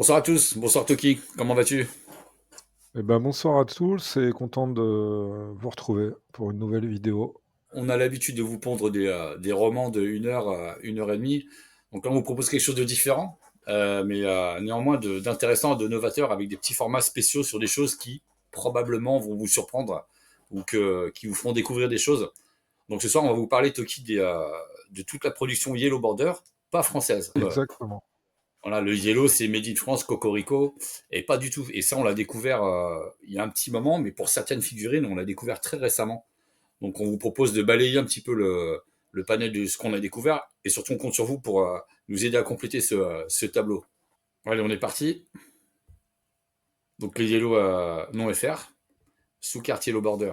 Bonsoir à tous, bonsoir Toki, comment vas-tu? Eh ben, bonsoir à tous et content de vous retrouver pour une nouvelle vidéo. On a l'habitude de vous pondre des romans de 1 heure à 1 heure et demie. Donc là, on vous propose quelque chose de différent, mais néanmoins d'intéressant, de novateur, avec des petits formats spéciaux sur des choses qui probablement vont vous surprendre ou qui vous feront découvrir des choses. Donc ce soir, on va vous parler, Toki, de toute la production Yellow Border, pas française. Exactement. Voilà, le Yellow, c'est Made in France, Cocorico, et pas du tout. Et ça, on l'a découvert il y a un petit moment, mais pour certaines figurines, on l'a découvert très récemment. Donc on vous propose de balayer un petit peu le panel de ce qu'on a découvert et surtout on compte sur vous pour nous aider à compléter ce tableau. Allez, on est parti. Donc les yellow non FR, sous-quartier low border.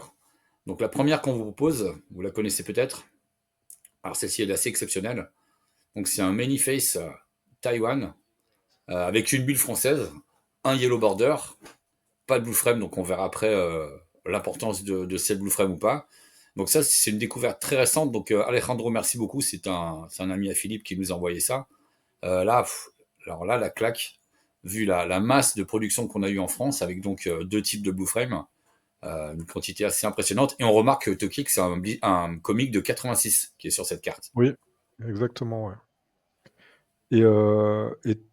Donc la première qu'on vous propose, vous la connaissez peut-être. Alors celle-ci est assez exceptionnelle. Donc c'est un Many-Face Taïwan avec une bulle française, un yellow border, pas de blue frame, donc on verra après l'importance de cette blue frame ou pas. Donc ça, c'est une découverte très récente. Donc Alejandro, merci beaucoup. C'est un ami à Philippe qui nous a envoyé ça. Là, alors là, la claque, vu la masse de production qu'on a eu en France, avec donc deux types de blue frame, une quantité assez impressionnante. Et on remarque que Toki, c'est un comic de 86 qui est sur cette carte. Oui, exactement, ouais. Et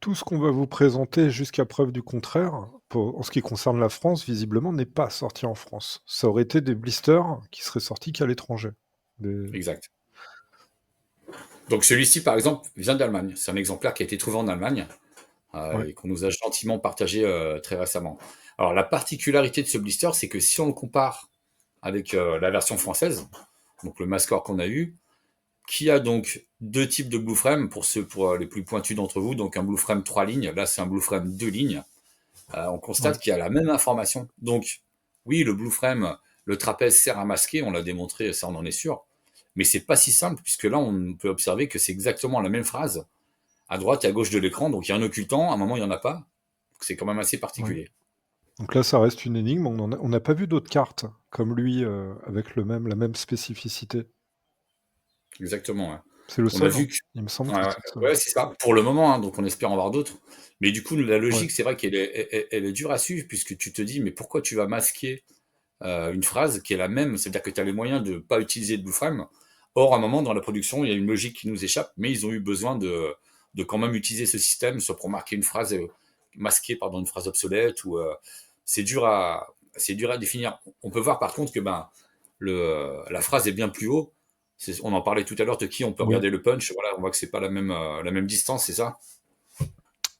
tout ce qu'on va vous présenter jusqu'à preuve du contraire, en ce qui concerne la France, visiblement, n'est pas sorti en France. Ça aurait été des blisters qui seraient sortis qu'à l'étranger. Des- Exact. Donc celui-ci, par exemple, vient d'Allemagne. C'est un exemplaire qui a été trouvé en Allemagne. Ouais, Et qu'on nous a gentiment partagé très récemment. Alors la particularité de ce blister, c'est que si on le compare avec la version française, donc le mascore qu'on a eu, qui a donc deux types de blue frame pour les plus pointus d'entre vous, donc un blue frame 3 lignes, là c'est un blue frame 2 lignes, on ouais. constate qu'il y a la même information. Donc oui, le blue frame, le trapèze sert à masquer, on l'a démontré, ça on en est sûr, mais c'est pas si simple puisque là on peut observer que c'est exactement la même phrase à droite et à gauche de l'écran, donc il y a un occultant, à un moment il n'y en a pas, donc c'est quand même assez Ouais. particulier. Donc là, ça reste une énigme. On n'a pas vu d'autres cartes comme lui avec la même spécificité. Exactement. Ouais. C'est le On a seul, hein. vu que. Il me semble Ouais, que ouais, c'est le seul. ouais, c'est ça, pour le moment, hein, donc on espère en voir d'autres. Mais du coup, la Ouais, logique, c'est vrai qu'elle est dure à suivre, puisque tu te dis, mais pourquoi tu vas masquer une phrase qui est la même, c'est-à-dire que tu as les moyens de ne pas utiliser de blue frame. Or, à un moment, dans la production, il y a une logique qui nous échappe, mais ils ont eu besoin de quand même utiliser ce système, soit pour marquer une phrase masquer pardon, une phrase obsolète, ou c'est dur à définir. On peut voir par contre que la phrase est bien plus haut. On en parlait tout à l'heure de qui on peut oui. regarder le punch. Voilà, on voit que c'est pas la même distance, c'est ça.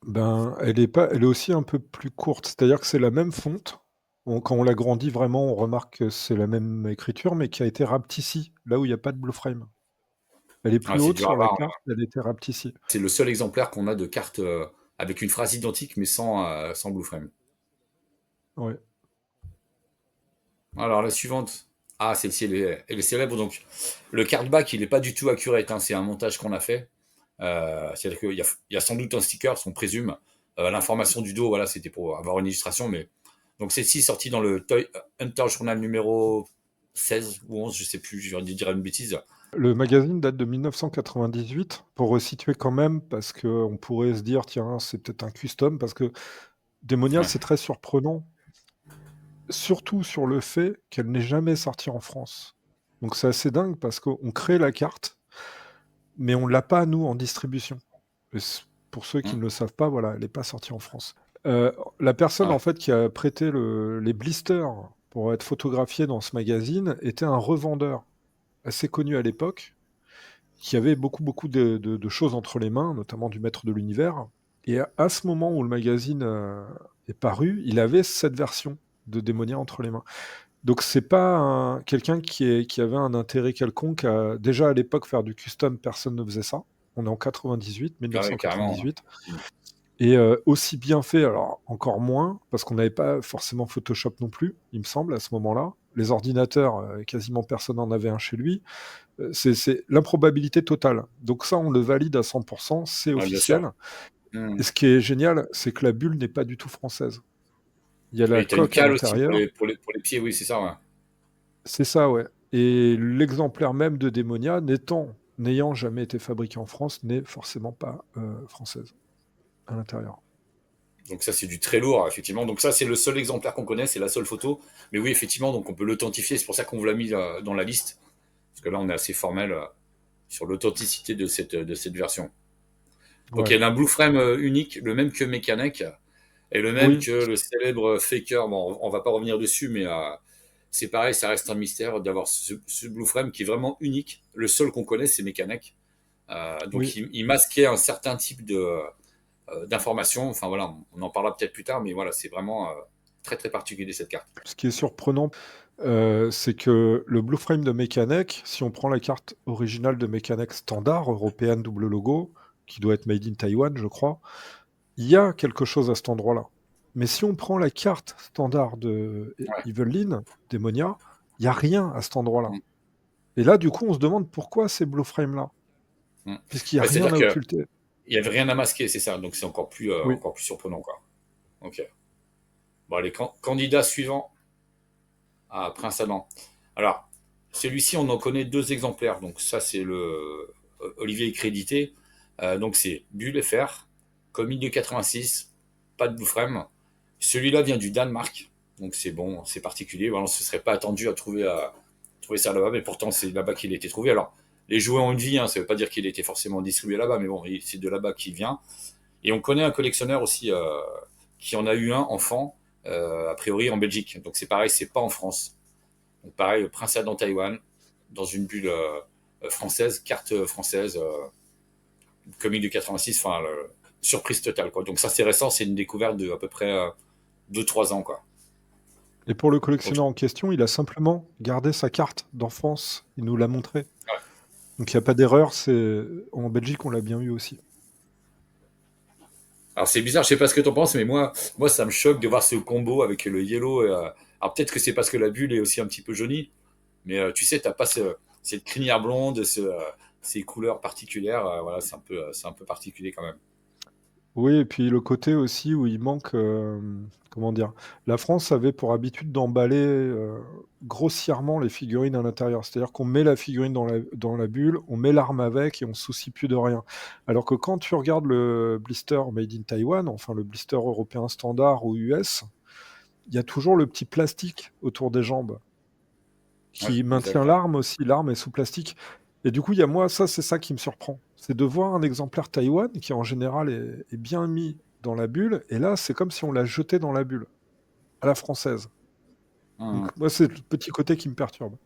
Ben, elle est pas elle est aussi un peu plus courte, c'est-à-dire que c'est la même fonte. Quand on l'agrandit vraiment, on remarque que c'est la même écriture, mais qui a été rapetissée, là où il y a pas de blue frame. Elle est Ah, plus c'est haute dur à sur la voir. carte, elle a été rapetissée. C'est le seul exemplaire qu'on a de carte avec une phrase identique mais sans blue frame. Ouais, Alors la suivante. Ah, celle-ci, elle est célèbre. Donc, le cardback, il n'est pas du tout accurate, hein. C'est un montage qu'on a fait. C'est-à-dire qu'il y a sans doute un sticker, on présume. L'information du dos, voilà, c'était pour avoir une illustration. Mais donc celle-ci sortie dans le Toy Hunter Journal numéro 16 ou 11, je sais plus, je vais dire une bêtise. le magazine date de 1998, pour resituer quand même, parce qu'on pourrait se dire: «Tiens, c'est peut-être un custom», parce que Démonial, Ouais. c'est très surprenant, surtout sur le fait qu'elle n'est jamais sortie en France. Donc c'est assez dingue parce qu'on crée la carte, mais on l'a pas nous en distribution. Et pour ceux qui Hum, ne le savent pas, voilà, elle n'est pas sortie en France. La personne ouais. en fait qui a prêté les blisters pour être photographié dans ce magazine était un revendeur assez connu à l'époque, qui avait beaucoup de choses entre les mains, notamment du Maître de l'Univers. Et à ce moment où le magazine est paru, il avait cette version de Démonia entre les mains. Donc c'est pas quelqu'un qui avait un intérêt quelconque à déjà à l'époque faire du custom, personne ne faisait ça. On est en 98, Ah ouais, carrément. 1998. Et aussi bien fait, alors encore moins, parce qu'on n'avait pas forcément Photoshop non plus, il me semble, à ce moment-là. Les ordinateurs, quasiment personne n'en avait un chez lui. C'est l'improbabilité totale. Donc ça, on le valide à 100%, c'est Ouais, bien sûr. officiel. Et Hum. ce qui est génial, c'est que la bulle n'est pas du tout française. Il y a la Et tu as une coque à cale aussi pour l'intérieur. les pieds, oui, c'est ça. Ouais. C'est ça, ouais. Et l'exemplaire même de Démonia, n'ayant jamais été fabriqué en France, n'est forcément pas française à l'intérieur. Donc ça, c'est du très lourd, effectivement. Donc ça, c'est le seul exemplaire qu'on connaît, c'est la seule photo. Mais oui, effectivement, donc on peut l'authentifier. C'est pour ça qu'on vous l'a mis dans la liste. Parce que là, on est assez formel sur l'authenticité de cette version. Donc Ouais. il y a un Blue Frame unique, le même que Mechanic, et le même Oui, que le célèbre Faker. Bon, on va pas revenir dessus, mais c'est pareil, ça reste un mystère d'avoir ce Blue Frame qui est vraiment unique. Le seul qu'on connaît, c'est Mechanic. Donc oui. il masquait un certain type d'informations. Enfin voilà, on en parlera peut-être plus tard, mais voilà, c'est vraiment très très particulier cette carte. Ce qui est surprenant, c'est que le Blue Frame de Mechanic, si on prend la carte originale de Mechanic standard, européenne double logo, qui doit être made in Taiwan, je crois, il y a quelque chose à cet endroit-là. Mais si on prend la carte standard de Ouais. Evelyn, Demonia, il n'y a rien à cet endroit-là. Mm. Et là, du coup, on se demande pourquoi ces Blue Frames-là, Mm. puisqu'il n'y a Bah, rien c'est-à-dire à que occulter. il y avait rien à masquer, c'est ça. Donc c'est Oui, encore plus surprenant, quoi. Ok. Bon, les candidats suivants à Prince Adam. Alors, celui-ci, on en connaît deux exemplaires. Donc ça, c'est le Olivier est crédité. Donc c'est Bulle FR, Comic de 86, pas de Blue Frame. Celui-là vient du Danemark. Donc c'est bon, c'est particulier. Voilà, on ne se serait pas attendu trouver ça là-bas, mais pourtant c'est là-bas qu'il a été trouvé. Alors, les jouets ont une vie, hein, ça ne veut pas dire qu'il a été forcément distribué là-bas, mais bon, c'est de là-bas qu'il vient. Et on connaît un collectionneur aussi qui en a eu un enfant, a priori en Belgique. Donc c'est pareil, c'est pas en France. Donc pareil, Prince Adam Taïwan, dans une bulle française, carte française, comic de 86, enfin, surprise totale, quoi. Donc ça, c'est récent, c'est une découverte de à peu près 2-3 ans, quoi. et pour le Donc, collectionneur en question, il a simplement gardé sa carte d'enfance. Il nous l'a montré. ouais. Donc il n'y a pas d'erreur. En Belgique, on l'a bien eu aussi. Alors c'est bizarre, je sais pas ce que tu en penses, mais moi, ça me choque de voir ce combo avec le yellow. Alors peut-être que c'est parce que la bulle est aussi un petit peu jaunie, mais tu sais, t'as pas cette crinière blonde, ces couleurs particulières. Voilà, c'est un peu particulier quand même. Oui, et puis le côté aussi où il manque, comment dire? La France avait pour habitude d'emballer, grossièrement les figurines à l'intérieur. C'est-à-dire qu'on met la figurine dans la bulle, on met l'arme avec et on se soucie plus de rien. Alors que quand tu regardes le blister made in Taiwan, enfin le blister européen standard ou US, il y a toujours le petit plastique autour des jambes Ouais, qui maintient exact. Ouais. l'arme aussi. L'arme est sous plastique. Et du coup, il y a moi, ça, c'est ça qui me surprend. C'est de voir un exemplaire Taïwan qui, en général, est bien mis dans la bulle. Et là, c'est comme si on l'a jeté dans la bulle, à la française. Hum. Donc, moi, c'est le petit côté qui me perturbe.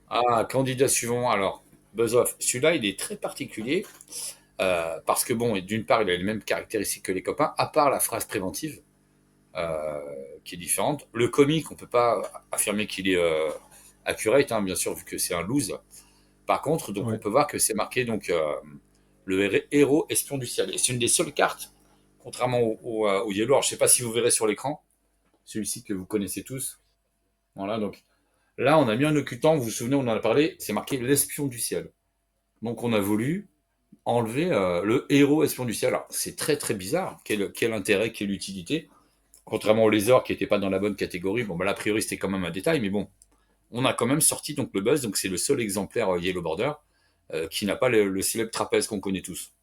Ah, candidat suivant. Alors, Buzz Off. Celui-là, il est très particulier parce que bon, d'une part, il a les mêmes caractéristiques que les copains, à part la phrase préventive euh, qui est différente. Le comique, on peut pas affirmer qu'il est accurate, hein, bien sûr, vu que c'est un loose. Par contre, donc on Ouais. peut voir que c'est marqué donc le héros espion du ciel. Et c'est une des seules cartes, contrairement au Yellow. Alors, je sais pas si vous verrez sur l'écran, celui-ci que vous connaissez tous. Voilà, donc là, on a mis un occultant. Vous vous souvenez, on en a parlé. C'est marqué l'espion du ciel. Donc, on a voulu enlever le héros espion du ciel. Alors, c'est très très bizarre. Quel intérêt, quelle utilité. Contrairement au lézard qui n'était pas dans la bonne catégorie. Bon, bah, là, a priori, c'était quand même un détail, mais bon, on a quand même sorti donc le buzz. Donc, c'est le seul exemplaire Yellow Border qui n'a pas le célèbre trapèze qu'on connaît tous.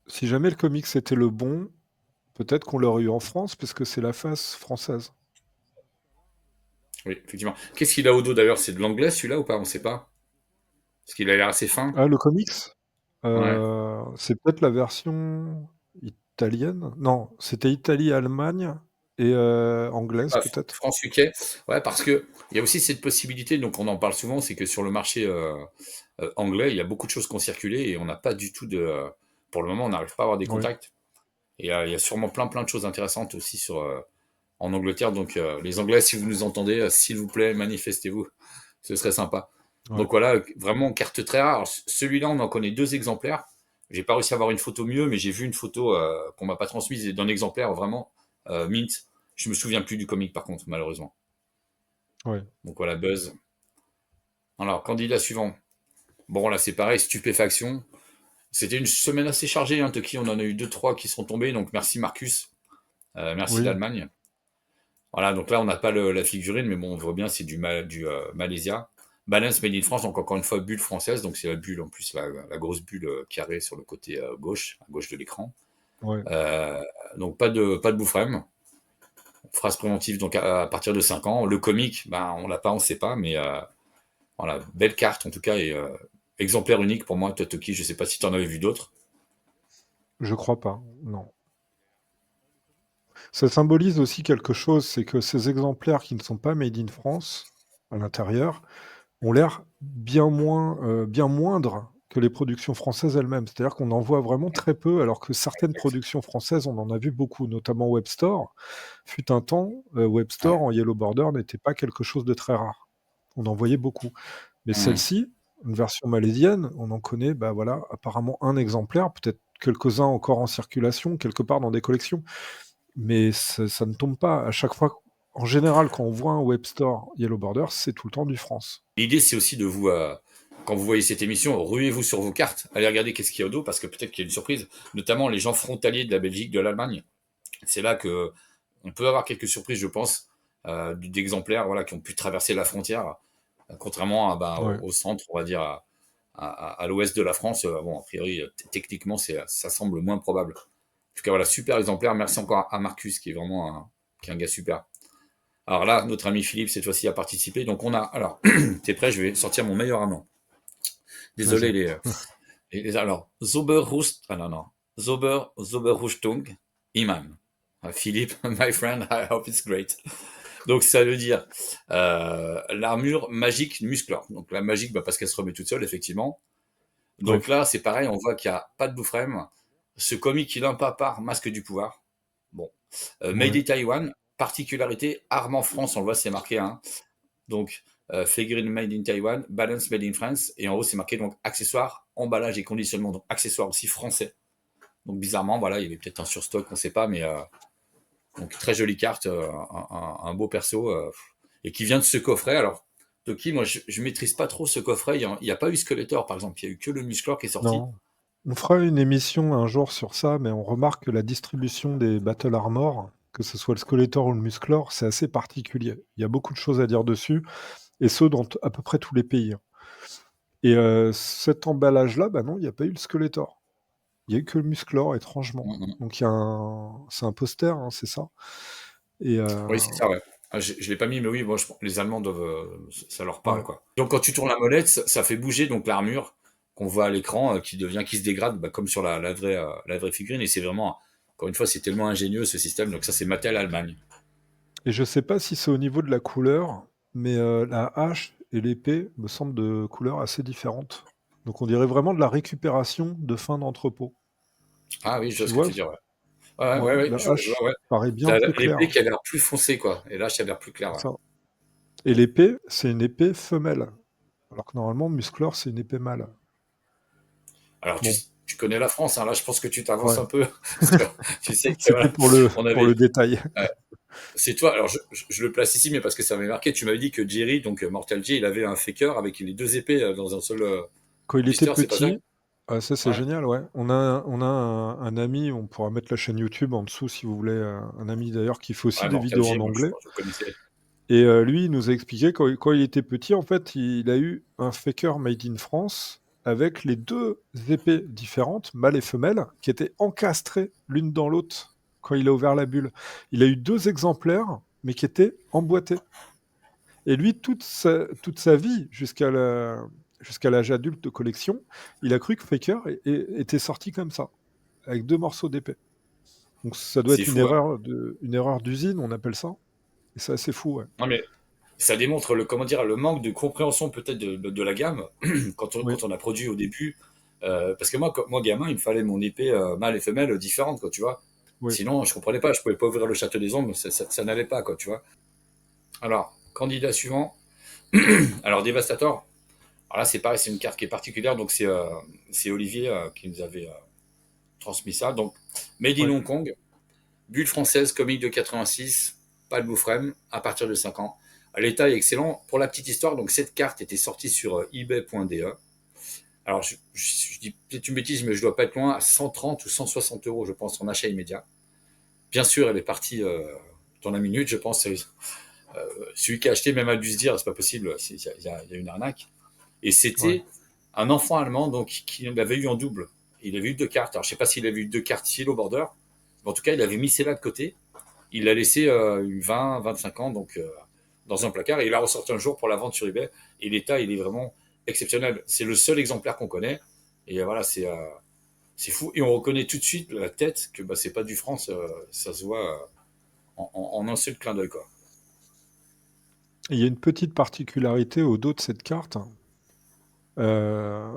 Si jamais le comics était le bon, peut-être qu'on l'aurait eu en France, parce que c'est la face française. Oui, effectivement. Qu'est-ce qu'il a au dos d'ailleurs? C'est de l'anglais celui-là ou pas? On ne sait pas. Parce qu'il a l'air assez fin. Ah, le comics? Ouais. C'est peut-être la version italienne? Non, c'était Italie-Allemagne et anglaise, Ah, peut-être? France UK. Ouais, parce que il y a aussi cette possibilité, donc on en parle souvent, c'est que sur le marché anglais, il y a beaucoup de choses qui ont circulé et on n'a pas du tout de. Pour le moment, on n'arrive pas à avoir des Ouais, contacts. Et il y a sûrement plein de choses intéressantes aussi en Angleterre. Donc les Anglais, si vous nous entendez, s'il vous plaît, manifestez-vous. Ce serait sympa. ouais. Donc voilà, vraiment carte très rare. Alors, celui-là, on en connaît deux exemplaires. J'ai pas réussi à avoir une photo mieux, mais j'ai vu une photo qu'on m'a pas transmise et d'un exemplaire vraiment mint. Je me souviens plus du comic par contre, malheureusement. Ouais. Donc voilà, Buzz. Alors, candidat suivant. Bon, là, c'est pareil, stupéfaction. C'était une semaine assez chargée, hein, Toki. On en a eu deux, trois qui sont tombés. Donc, merci Marcus. Merci Oui, l'Allemagne. Voilà, donc là, on n'a pas la figurine, mais bon, on voit bien, c'est du Malaysia. Balance Made in France, donc encore une fois, bulle française. Donc, c'est la bulle, en plus, la grosse bulle carrée sur le côté gauche, à gauche de l'écran. ouais. Donc pas de Boufrem. Phrase préventive donc à partir de 5 ans. Le comique, ben, on l'a pas, on sait pas, mais voilà, belle carte en tout cas et exemplaire unique pour moi, Totoki. Je sais pas si tu en avais vu d'autres. Je crois pas, non. Ça symbolise aussi quelque chose, c'est que ces exemplaires qui ne sont pas made in France, à l'intérieur, ont l'air bien moindres que les productions françaises elles-mêmes. C'est-à-dire qu'on en voit vraiment très peu, alors que certaines Exact. productions françaises, on en a vu beaucoup, notamment Webstore. Fut un temps, Webstore Ouais. en Yellow Border n'était pas quelque chose de très rare. On en voyait beaucoup. Mais Mmh. celle-ci, une version malaisienne, on en connaît, bah voilà, apparemment un exemplaire, peut-être quelques-uns encore en circulation, quelque part dans des collections. Mais ça ne tombe pas. À chaque fois, en général, quand on voit un Webstore Yellow Border, c'est tout le temps du France. L'idée, c'est aussi de vous, quand vous voyez cette émission, ruez-vous sur vos cartes, allez regarder qu'est-ce qu'il y a au dos, parce que peut-être qu'il y a une surprise, notamment les gens frontaliers de la Belgique, de l'Allemagne. C'est là que on peut avoir quelques surprises, je pense, d'exemplaires voilà, qui ont pu traverser la frontière, contrairement Ouais. au centre, on va dire, à l'ouest de la France. Bon, a priori, techniquement, ça semble moins probable. En tout cas, voilà, super exemplaire. Merci encore à Marcus, qui est un gars super. Alors là, notre ami Philippe, cette fois-ci, a participé. Donc on a. Alors, t'es prêt? Je vais sortir mon meilleur amant. Désolé, Vas-y. alors, Zoberhust. Ah non, non. Zoberhustung Iman. Philippe, my friend, I hope it's great. Donc ça veut dire l'armure magique Musclor. Donc la magique, bah, parce qu'elle se remet toute seule, effectivement. Ouais. Donc là, c'est pareil, on voit qu'il n'y a pas de Boufrem. Ce comic, il a un pas part, masque du pouvoir. Bon. Made Ouais. in Taiwan, particularité, arme en France, on le voit, c'est marqué, hein. Donc, figurine made in Taiwan, balance made in France, et en haut, c'est marqué donc accessoires, emballage et conditionnement, donc accessoires aussi français. Donc, bizarrement, voilà, il y avait peut-être un surstock, on ne sait pas, mais donc très jolie carte, un beau perso, et qui vient de ce coffret. Alors, Toki, moi, je maîtrise pas trop ce coffret. Il y a pas eu Skeletor, par exemple, il y a eu que le Musclor qui est sorti. Non. On fera une émission un jour sur ça, mais on remarque que la distribution des Battle Armor, que ce soit le Skeletor ou le Musclor, c'est assez particulier. Il y a beaucoup de choses à dire dessus, et ce, dans à peu près tous les pays. Et cet emballage-là, bah non, il n'y a pas eu le Skeletor. Il y a eu que le Musclor, étrangement. Mm, mm. Donc il y a c'est un poster, hein, c'est ça. Et Oui, c'est ça, ouais. Ah, je l'ai pas mis, mais oui, bon, les Allemands doivent, ça leur parle, ouais. quoi. Donc quand tu tournes la molette, ça fait bouger donc l'armure qu'on voit à l'écran, qui se dégrade, bah, comme sur la vraie figurine. Et c'est vraiment, encore une fois, c'est tellement ingénieux ce système. Donc ça, c'est Mattel Allemagne. Et je sais pas si c'est au niveau de la couleur, mais la hache et l'épée me semblent de couleurs assez différentes. Donc on dirait vraiment de la récupération de fin d'entrepôt. Ah oui, je vois Tu ce que vois? tu veux dire, ouais. Ouais, Ouais, ouais, ouais, la je vois, hache ouais. paraît bien T'as plus l'épée claire. qui a l'air plus foncée, quoi. Et là, ça a l'air plus clair, C'est ouais. ça. Et l'épée, c'est une épée femelle. Alors que normalement, Musclor, c'est une épée mâle. Alors, Bon, tu connais la France, hein. Là, je pense que tu t'avances ouais. un peu. Tu sais que, C'était voilà, pour le, on pour avait, le détail. ouais. C'est toi, alors je le place ici, mais parce que ça m'avait marqué, tu m'avais dit que Jerry, donc Mortal J, il avait un faker avec les deux épées dans un seul Quand il était blister, c'est pas ça? petit, ah, ça c'est Ouais. génial, ouais. On a un ami, on pourra mettre la chaîne YouTube en dessous si vous voulez, un ami d'ailleurs qui fait aussi Ouais, des Mortal vidéos J, en moi anglais. je connaissais. Et lui, il nous a expliqué quand il était petit, en fait, il a eu un faker made in France avec les deux épées différentes, mâle et femelle, qui étaient encastrées l'une dans l'autre quand il a ouvert la bulle. Il a eu deux exemplaires, mais qui étaient emboîtés. Et lui, toute sa vie, jusqu'à l'âge adulte de collection, il a cru que Faker était sorti comme ça, avec deux morceaux d'épée. Donc ça doit C'est être une fou, hein. erreur une erreur d'usine, on appelle ça. Et c'est assez fou, ouais. Non, mais ça démontre comment dire, le manque de compréhension peut-être de la gamme Oui, quand on a produit au début. Parce que moi, gamin, il me fallait mon épée mâle et femelle différente, quoi, tu vois. oui, Sinon, je comprenais pas, je pouvais pas ouvrir le château des ombres, ça n'allait pas, quoi, tu vois. Alors, candidat suivant. Alors, Devastator. Alors là, c'est pareil, c'est une carte qui est particulière, donc c'est Olivier qui nous avait transmis ça. Donc, Made in ouais, Hong Kong, bulle française, comique de 86, pas de Boufrem, à partir de 5 ans. L'état est excellent. Pour la petite histoire, donc cette carte était sortie sur ebay.de. Alors, je dis peut-être une bêtise, mais je dois pas être loin, à 130 ou 160 euros, je pense, en achat immédiat. Bien sûr, elle est partie dans la minute, je pense. Celui qui a acheté même a dû se dire, c'est pas possible, il y a une arnaque. Et ouais. c'était un enfant allemand donc qui l'avait eu en double. Il avait eu deux cartes. Alors je sais pas s'il avait eu deux cartes Yellow Border, En tout cas, il avait mis celle-là de côté. Il l'a laissé 20, 25 ans donc dans un placard et il l'a ressorti un jour pour la vente sur eBay. Et l'état, il est vraiment exceptionnel. C'est le seul exemplaire qu'on connaît. Et voilà, c'est fou. Et on reconnaît tout de suite la tête que bah, c'est pas du France. Ça se voit en un seul clin d'œil, quoi. Et il y a une petite particularité au dos de cette carte, euh,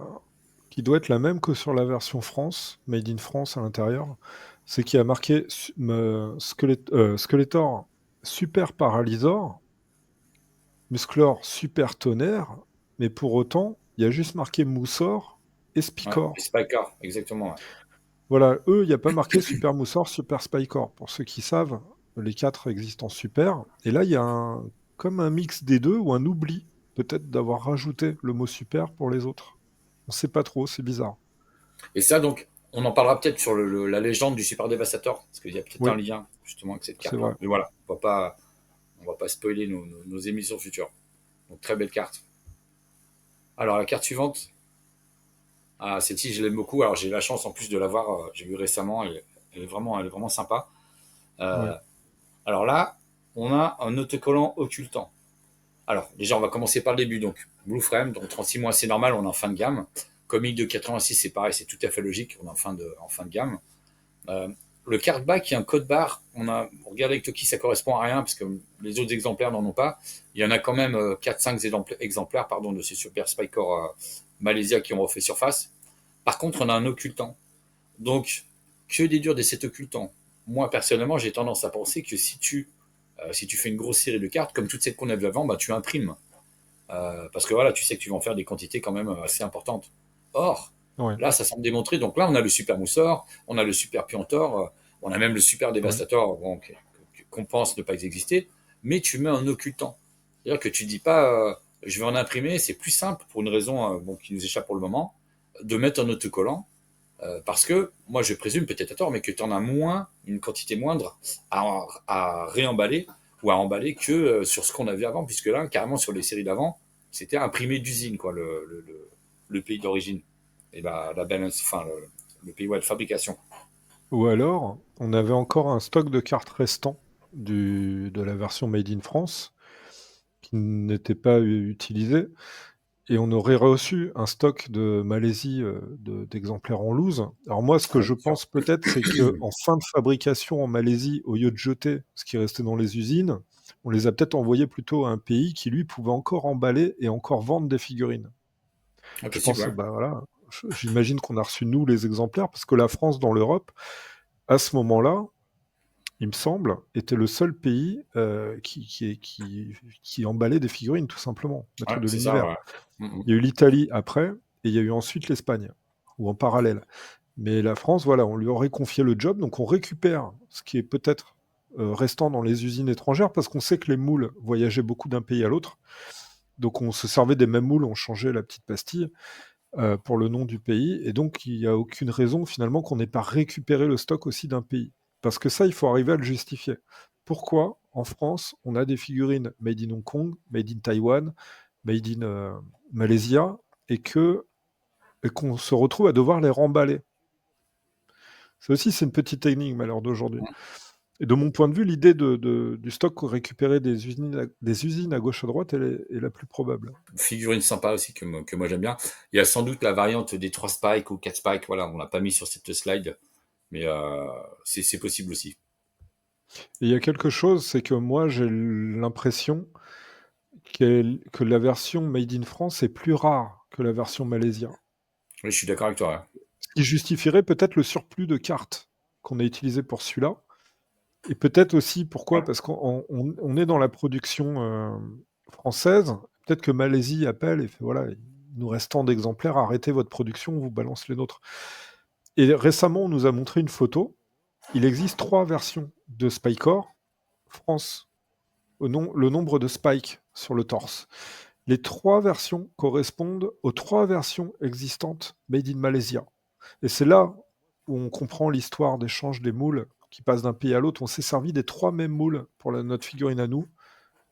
qui doit être la même que sur la version France, Made in France à l'intérieur, c'est qu'il y a marqué Skeletor Super Paralysor, Musclor Super Tonnerre, mais pour autant, il y a juste marqué Moussor et Ouais, et Spicor. Spiker, exactement. Ouais. Voilà, eux, il n'y a pas marqué Super Moussor, Super Spicor. Pour ceux qui savent, les quatre existent en super. Et là, il y a comme un mix des deux ou un oubli, peut-être d'avoir rajouté le mot super pour les autres. On sait pas trop, c'est bizarre. Et ça, donc, on en parlera peut-être sur la légende du Super Dévastateur, parce qu'il y a peut-être un Oui, lien justement avec cette c'est carte-là. vrai. Mais voilà, on va pas spoiler nos émissions futures. Donc très belle carte. Alors la carte suivante, ah, celle-ci je l'aime beaucoup. Alors j'ai eu la chance en plus de l'avoir, j'ai vu récemment. Elle est vraiment sympa. Ouais. Euh, alors là, on a un autocollant occultant. Alors déjà, on va commencer par le début. Donc Blue Frame, donc 36 mois, c'est normal, on est en fin de gamme. Comic de 86, c'est pareil, c'est tout à fait logique, on est en fin de gamme. Euh, le cardback, il y a un code barre. On regarde avec Toki, ça correspond à rien parce que les autres exemplaires n'en ont pas. Il y en a quand même 4-5 exemplaires pardon, de ces Super Spycore Malaysia qui ont refait surface. Par contre, on a un occultant. Donc, que déduire de cet occultant? Moi, personnellement, j'ai tendance à penser que si tu fais une grosse série de cartes, comme toutes celles qu'on a vues avant, bah, tu imprimes. Parce que voilà, tu sais que tu vas en faire des quantités quand même assez importantes. Or, Ouais. là, ça semble démontrer. Donc là, on a le super mousseur, on a le super puantor, on a même le super Ouais. dévastateur bon, qu'on pense ne pas exister, mais tu mets un occultant. C'est-à-dire que tu dis pas, je vais en imprimer, c'est plus simple pour une raison bon, qui nous échappe pour le moment, de mettre un autocollant. Parce que moi, je présume, peut-être à tort, mais que tu en as moins, une quantité moindre à réemballer ou à emballer que sur ce qu'on avait avant, puisque là, carrément sur les séries d'avant, c'était imprimé d'usine, quoi, le pays d'origine et la balance, enfin le pays ouais, de fabrication. Ou alors, on avait encore un stock de cartes restant de la version Made in France qui n'était pas utilisé. Et on aurait reçu un stock de Malaisie d'exemplaires en loose. Alors moi, ce que Ouais, je bien sûr. pense peut-être, c'est qu'en fin de fabrication en Malaisie, au lieu de jeter ce qui restait dans les usines, on les a peut-être envoyés plutôt à un pays qui, lui, pouvait encore emballer et encore vendre des figurines. Ouais, Je possible, pense, ouais. bah voilà, j'imagine qu'on a reçu, nous, les exemplaires, parce que la France, dans l'Europe, à ce moment-là, il me semble, était le seul pays qui emballait des figurines, tout simplement, maître Ouais, de c'est ça, l'univers. ouais. Mm, mm. Il y a eu l'Italie après, et il y a eu ensuite l'Espagne, ou en parallèle. Mais la France, voilà, on lui aurait confié le job, donc on récupère ce qui est peut-être restant dans les usines étrangères, parce qu'on sait que les moules voyageaient beaucoup d'un pays à l'autre. Donc on se servait des mêmes moules, on changeait la petite pastille pour le nom du pays, et donc il n'y a aucune raison finalement qu'on n'ait pas récupéré le stock aussi d'un pays. Parce que ça, il faut arriver à le justifier. Pourquoi en France, on a des figurines made in Hong Kong, made in Taïwan, made in Malaysia, et qu'on se retrouve à devoir les remballer. Ça aussi, c'est une petite énigme à l'heure d'aujourd'hui. Et de mon point de vue, l'idée du stock récupéré des usines à gauche à droite, elle est la plus probable. Figurine sympa aussi que moi j'aime bien. Il y a sans doute la variante des 3 spikes ou 4 spikes, voilà, on l'a pas mis sur cette slide, mais c'est possible aussi. Et il y a quelque chose, c'est que moi, j'ai l'impression que la version Made in France est plus rare que la version Malaysia. Oui, je suis d'accord avec toi. Ouais. Ce qui justifierait peut-être le surplus de cartes qu'on a utilisé pour celui-là. Et peut-être aussi, pourquoi? Ouais. Parce qu'on est dans la production française. Peut-être que Malaisie appelle et fait, voilà, il nous reste tant d'exemplaires, arrêtez votre production, on vous balance les nôtres. Et récemment, on nous a montré une photo. Il existe 3 versions de Spycore France, le nombre de spikes sur le torse. Les 3 versions correspondent aux 3 versions existantes made in Malaysia. Et c'est là où on comprend l'histoire d'échange des moules qui passent d'un pays à l'autre. On s'est servi des 3 mêmes moules pour notre figurine à nous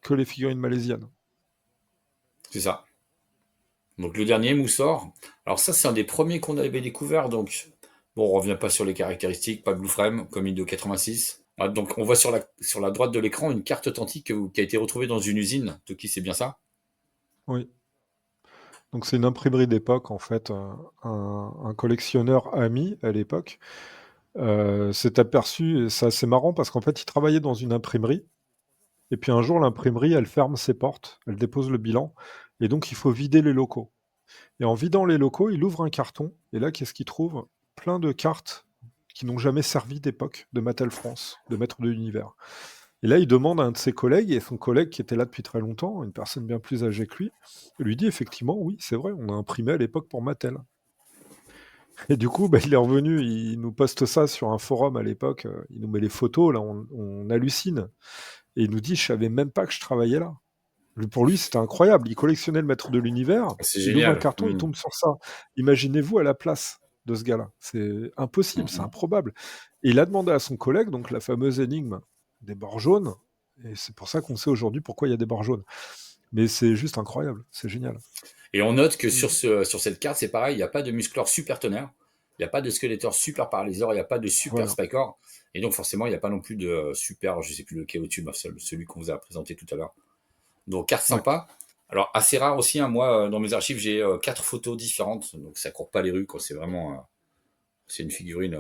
que les figurines malaisiennes. C'est ça. Donc le dernier, Moussor. Alors ça, c'est un des premiers qu'on avait découvert. Donc Bon, on revient pas sur les caractéristiques, pas de blue frame comme Indo 86. Ah, donc on voit sur la droite de l'écran une carte authentique qui a été retrouvée dans une usine. Toki, c'est bien ça? Oui. Donc c'est une imprimerie d'époque, en fait. Un collectionneur ami, à l'époque, s'est aperçu, et c'est assez marrant parce qu'en fait, il travaillait dans une imprimerie, et puis un jour, l'imprimerie, elle ferme ses portes, elle dépose le bilan, et donc il faut vider les locaux. Et en vidant les locaux, il ouvre un carton, et là, qu'est-ce qu'il trouve? Plein de cartes qui n'ont jamais servi d'époque, de Mattel France, de Maître de l'Univers. Et là, il demande à un de ses collègues, et son collègue qui était là depuis très longtemps, une personne bien plus âgée que lui, lui dit effectivement, oui, c'est vrai, on a imprimé à l'époque pour Mattel. Et du coup, bah, il est revenu, il nous poste ça sur un forum à l'époque, il nous met les photos, là, on hallucine. Et il nous dit, je savais même pas que je travaillais là. Pour lui, c'était incroyable. Il collectionnait le Maître de l'Univers, C'est il ouvre un génial. carton, il tombe sur ça. Imaginez-vous à la place de ce gars-là. C'est impossible, c'est Mhm. improbable. Et il a demandé à son collègue, donc la fameuse énigme des bords jaunes, et c'est pour ça qu'on sait aujourd'hui pourquoi il y a des bords jaunes. Mais c'est juste incroyable, c'est génial. Et on note que Mm. sur cette carte, c'est pareil, il n'y a pas de musclor super tonnerre, il n'y a pas de skeletor super paralyseur, il n'y a pas de super Voilà. spikor, et donc forcément, il n'y a pas non plus de super, je sais plus lequel au tube, celui qu'on vous a présenté tout à l'heure. Donc carte Ouais. sympa. Alors assez rare aussi, hein, moi dans mes archives j'ai 4 photos différentes, donc ça court pas les rues, quoi. C'est vraiment, c'est une figurine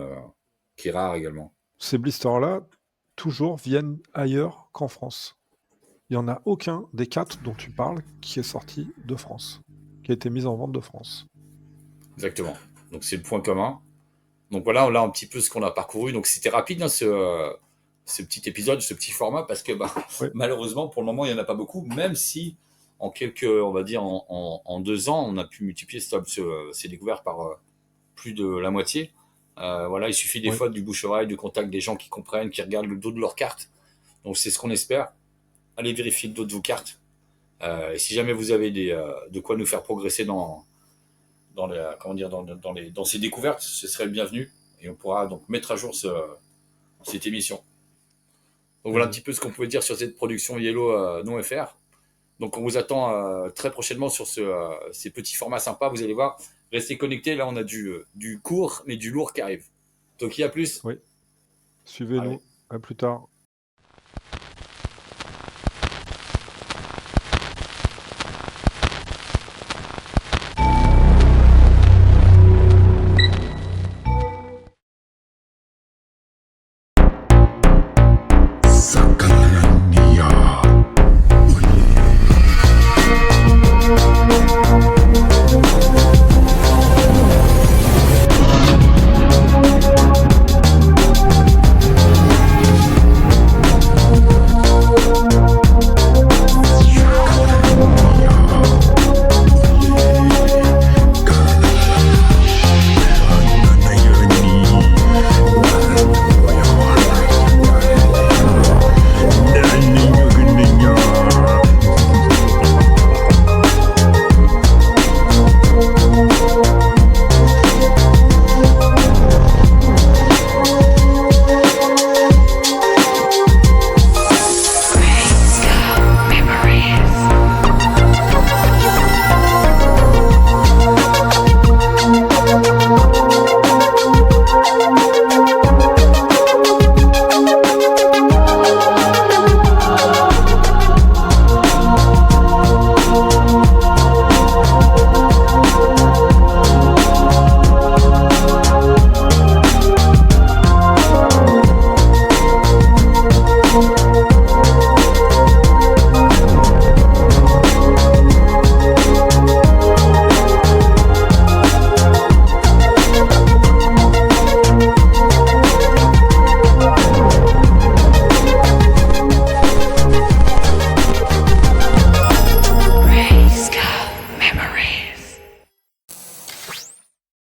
qui est rare également. Ces blisters-là, toujours, viennent ailleurs qu'en France. Il n'y en a aucun des 4 dont tu parles qui est sorti de France, qui a été mis en vente de France. Exactement. Donc c'est le point commun. Donc voilà, on a un petit peu ce qu'on a parcouru. Donc c'était rapide, hein, ce petit épisode, ce petit format, parce que bah, Ouais, malheureusement, pour le moment, il n'y en a pas beaucoup, même si en quelques, on va dire, en 2 ans, on a pu multiplier ces découvertes par plus de la moitié. Voilà, il suffit des ouais. fois du bouche-oreille, du contact des gens qui comprennent, qui regardent le dos de leur carte. Donc c'est ce qu'on espère. Allez vérifier le dos de vos cartes. Et si jamais vous avez de quoi nous faire progresser dans, les, comment dire, dans ces découvertes, ce serait le bienvenu. Et on pourra donc mettre à jour cette émission. Donc voilà un Plaisir. petit peu ce qu'on pouvait dire sur cette production Yellow non FR. Donc on vous attend très prochainement sur ces petits formats sympas. Vous allez voir, restez connectés. Là, on a du court, mais du lourd qui arrive. Donc, il y a plus. Oui, Allez. suivez-nous. À plus tard. Sakala